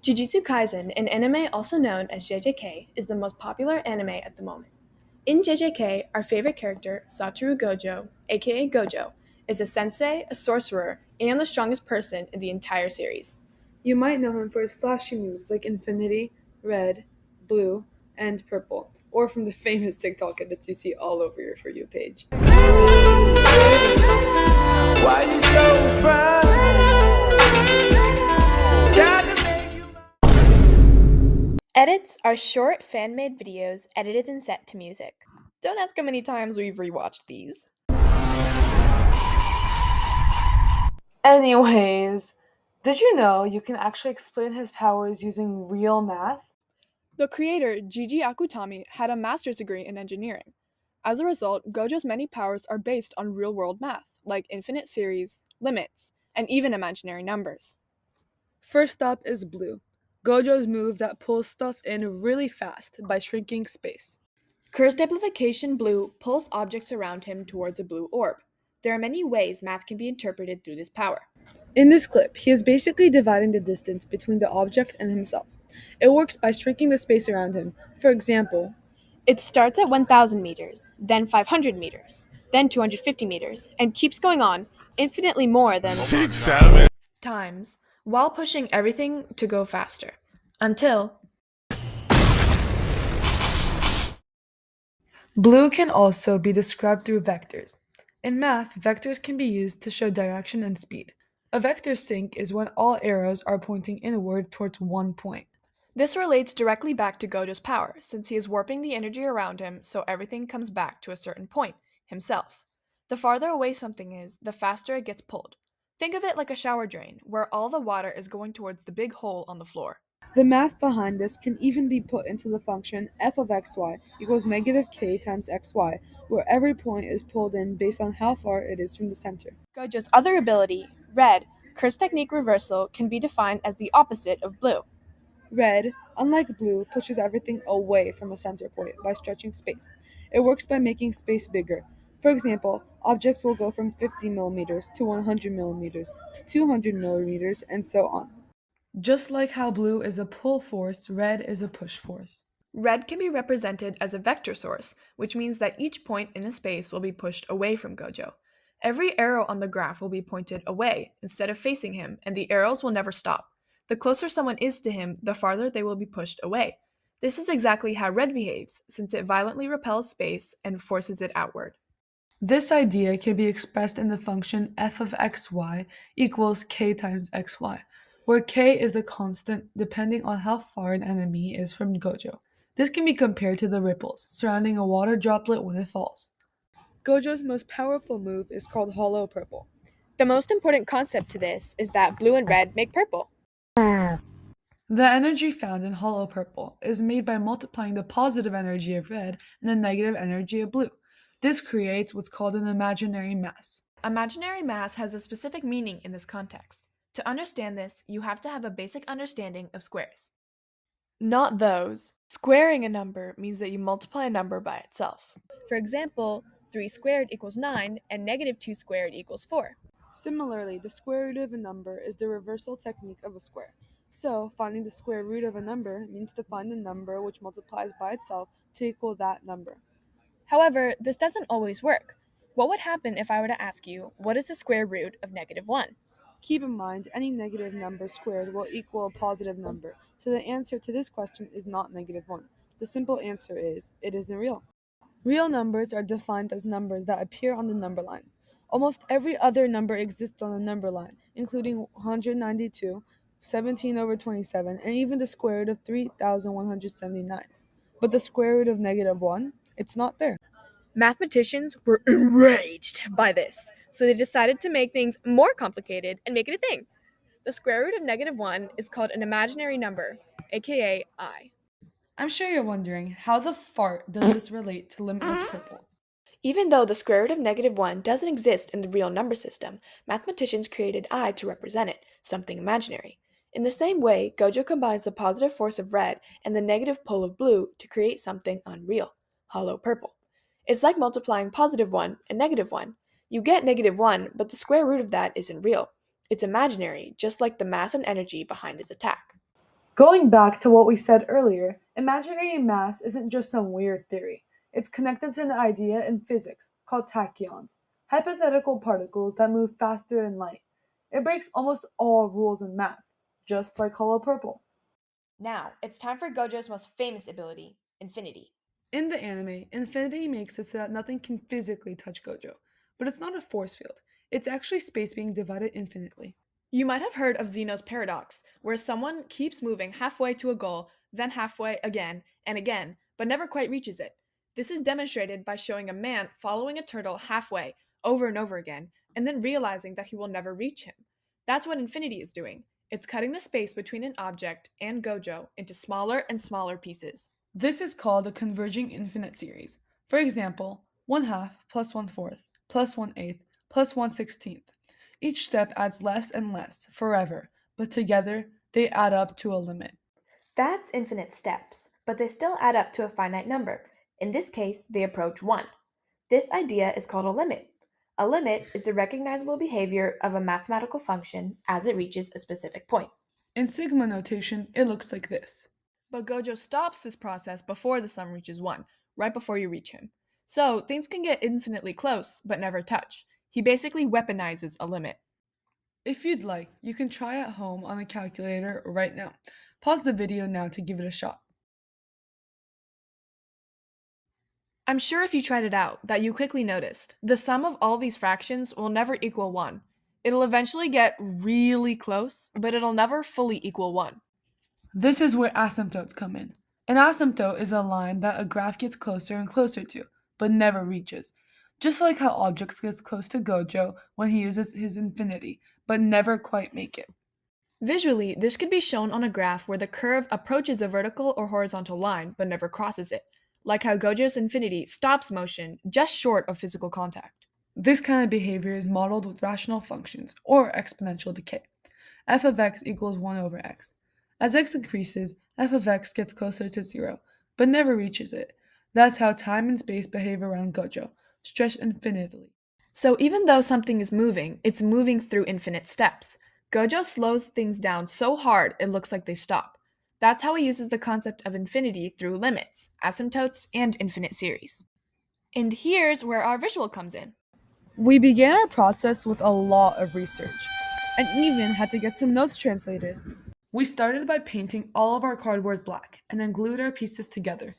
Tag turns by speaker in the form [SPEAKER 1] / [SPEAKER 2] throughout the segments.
[SPEAKER 1] Jujutsu Kaisen, an anime also known as JJK, is the most popular anime at the moment. In JJK, our favorite character, Satoru Gojo, aka Gojo, is a sensei, a sorcerer, and the strongest person in the entire series.
[SPEAKER 2] You might know him for his flashy moves like Infinity, Red, Blue, and Purple, or from the famous TikTok edits you see all over your For You page.
[SPEAKER 3] Why you so fine?
[SPEAKER 1] Edits are short fan-made videos edited and set to music. Don't ask how many times we've rewatched these.
[SPEAKER 2] Anyways, did you know you can actually explain his powers using real math?
[SPEAKER 1] The creator, Gigi Akutami, had a master's degree in engineering. As a result, Gojo's many powers are based on real-world math, like infinite series, limits, and even imaginary numbers.
[SPEAKER 2] First up is Blue, Gojo's move that pulls stuff in really fast by shrinking space.
[SPEAKER 1] Cursed Amplification Blue pulls objects around him towards a blue orb. There are many ways math can be interpreted through this power.
[SPEAKER 2] In this clip, he is basically dividing the distance between the object and himself. It works by shrinking the space around him. For example,
[SPEAKER 1] It starts at 1,000 meters, then 500 meters, then 250 meters, and keeps going on infinitely more than
[SPEAKER 3] 6, 7.
[SPEAKER 1] times, while pushing everything to go faster. Until
[SPEAKER 2] blue can also be described through vectors. In math, vectors can be used to show direction and speed. A vector sync is when all arrows are pointing inward towards one point.
[SPEAKER 1] this relates directly back to Gojo's power, since he is warping the energy around him so everything comes back to a certain point, himself. The farther away something is, the faster it gets pulled. Think of it like a shower drain, where all the water is going towards the big hole on the floor.
[SPEAKER 2] The math behind this can even be put into the function f of xy equals negative k times xy, where every point is pulled in based on how far it is from the center.
[SPEAKER 1] Gojo's other ability, Red, Curse Technique Reversal, can be defined as the opposite of Blue.
[SPEAKER 2] Red, unlike blue, pushes everything away from a center point by stretching space. It works by making space bigger. For example, objects will go from 50 millimeters to 100 millimeters to 200 millimeters and so on. Just like how blue is a pull force, red is a push force.
[SPEAKER 1] Red can be represented as a vector source, which means that each point in a space will be pushed away from Gojo. Every arrow on the graph will be pointed away instead of facing him, and the arrows will never stop. The closer someone is to him, the farther they will be pushed away. This is exactly how red behaves, since it violently repels space and forces it outward.
[SPEAKER 2] This idea can be expressed in the function f of xy equals k times xy, where k is the constant depending on how far an enemy is from Gojo. This can be compared to the ripples surrounding a water droplet when it falls. Gojo's most powerful move is called Hollow Purple.
[SPEAKER 1] The most important concept to this is that blue and red make purple.
[SPEAKER 2] The energy found in Hollow Purple is made by multiplying the positive energy of red and the negative energy of blue. This creates what's called an imaginary mass.
[SPEAKER 1] Imaginary mass has a specific meaning in this context. To understand this, you have to have a basic understanding of squares. Not those. Squaring a number means that you multiply a number by itself. For example, 3 squared equals 9 and negative 2 squared equals 4.
[SPEAKER 2] Similarly, the square root of a number is the reversal technique of a square. So, finding the square root of a number means to find a number which multiplies by itself to equal that number.
[SPEAKER 1] However, this doesn't always work. What would happen if I were to ask you, what is the square root of negative 1?
[SPEAKER 2] Keep in mind, any negative number squared will equal a positive number, so the answer to this question is not negative 1. The simple answer is, it isn't real. Real numbers are defined as numbers that appear on the number line. Almost every other number exists on the number line, including 192, 17 over 27, and even the square root of 3,179. But the square root of negative 1, it's not there.
[SPEAKER 1] Mathematicians were enraged by this, so they decided to make things more complicated and make it a thing. The square root of negative 1 is called an imaginary number, aka I.
[SPEAKER 2] I'm sure you're wondering, how the fart does this relate to limitless purple?
[SPEAKER 1] Even though the square root of negative 1 doesn't exist in the real number system, mathematicians created I to represent it, something imaginary. In the same way, Gojo combines the positive force of red and the negative pull of blue to create something unreal, hollow purple. It's like multiplying positive 1 and negative 1. You get negative 1, but the square root of that isn't real. It's imaginary, just like the mass and energy behind his attack.
[SPEAKER 2] Going back to what we said earlier, imaginary mass isn't just some weird theory. It's connected to an idea in physics called tachyons, hypothetical particles that move faster than light. It breaks almost all rules in math, just like hollow purple.
[SPEAKER 1] Now, it's time for Gojo's most famous ability, Infinity.
[SPEAKER 2] In the anime, infinity makes it so that nothing can physically touch Gojo. But it's not a force field, it's actually space being divided infinitely.
[SPEAKER 1] You might have heard of Zeno's paradox, where someone keeps moving halfway to a goal, then halfway again and again, but never quite reaches it. This is demonstrated by showing a man following a turtle halfway over and over again, and then realizing that he will never reach him. That's what infinity is doing. It's cutting the space between an object and Gojo into smaller and smaller pieces.
[SPEAKER 2] This is called a converging infinite series. For example, 1 half plus 1 fourth plus 1 eighth plus 1 16th. Each step adds less and less forever, but together they add up to a limit.
[SPEAKER 1] That's infinite steps, but they still add up to a finite number. In this case, they approach 1. This idea is called a limit. A limit is the recognizable behavior of a mathematical function as it reaches a specific point.
[SPEAKER 2] In sigma notation, it looks like this.
[SPEAKER 1] But Gojo stops this process before the sum reaches 1, right before you reach him. So things can get infinitely close, but never touch. He basically weaponizes a limit.
[SPEAKER 2] If you'd like, you can try at home on a calculator right now. Pause the video now to give it a shot.
[SPEAKER 1] I'm sure if you tried it out, that you quickly noticed the sum of all these fractions will never equal 1. It'll eventually get really close, but it'll never fully equal 1.
[SPEAKER 2] This is where asymptotes come in. An asymptote is a line that a graph gets closer and closer to, but never reaches. Just like how objects gets close to Gojo when he uses his infinity, but never quite make it.
[SPEAKER 1] Visually, this could be shown on a graph where the curve approaches a vertical or horizontal line but never crosses it, like how Gojo's infinity stops motion just short of physical contact.
[SPEAKER 2] This kind of behavior is modeled with rational functions, or exponential decay. F of x equals 1 over x. As x increases, f of x gets closer to 0, but never reaches it. That's how time and space behave around Gojo, stretched infinitely.
[SPEAKER 1] So even though something is moving, it's moving through infinite steps. Gojo slows things down so hard it looks like they stop. That's how he uses the concept of infinity through limits, asymptotes, and infinite series. And here's where our visual comes in.
[SPEAKER 2] We began our process with a lot of research, and even had to get some notes translated. We started by painting all of our cardboard black, and then glued our pieces together.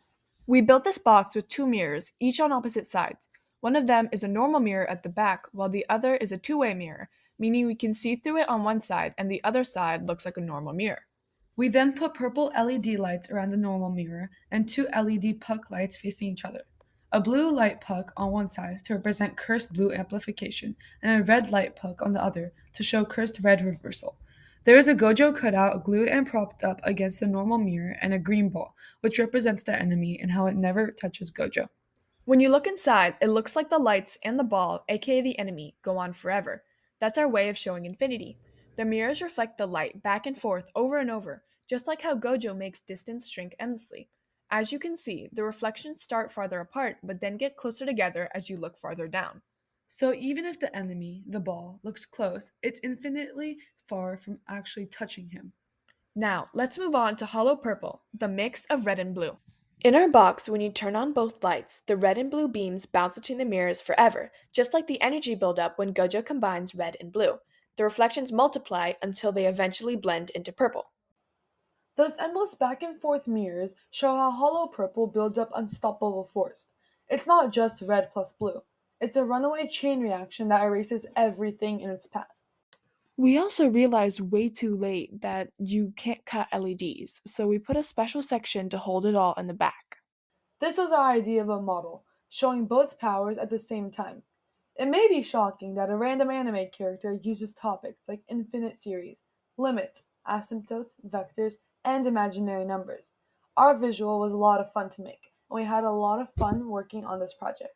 [SPEAKER 1] We built this box with 2 mirrors, each on opposite sides. One of them is a normal mirror at the back, while the other is a two-way mirror, meaning we can see through it on one side and the other side looks like a normal mirror.
[SPEAKER 2] We then put purple LED lights around the normal mirror and 2 LED puck lights facing each other. A blue light puck on one side to represent cursed blue amplification, and a red light puck on the other to show cursed red reversal. There is a Gojo cutout glued and propped up against the normal mirror, and a green ball, which represents the enemy and how it never touches Gojo.
[SPEAKER 1] When you look inside, it looks like the lights and the ball, aka the enemy, go on forever. That's our way of showing infinity. The mirrors reflect the light back and forth over and over, just like how Gojo makes distance shrink endlessly. As you can see, the reflections start farther apart, but then get closer together as you look farther down.
[SPEAKER 2] So even if the enemy, the ball, looks close, it's infinitely far from actually touching him.
[SPEAKER 1] Now, let's move on to hollow purple, the mix of red and blue. In our box, when you turn on both lights, the red and blue beams bounce between the mirrors forever, just like the energy buildup when Gojo combines red and blue. The reflections multiply until they eventually blend into purple.
[SPEAKER 2] Those endless back and forth mirrors show how hollow purple builds up unstoppable force. It's not just red plus blue. It's a runaway chain reaction that erases everything in its path.
[SPEAKER 1] We also realized way too late that you can't cut LEDs, so we put a special section to hold it all in the back.
[SPEAKER 2] This was our idea of a model, showing both powers at the same time. It may be shocking that a random anime character uses topics like infinite series, limits, asymptotes, vectors, and imaginary numbers. Our visual was a lot of fun to make, and we had a lot of fun working on this project.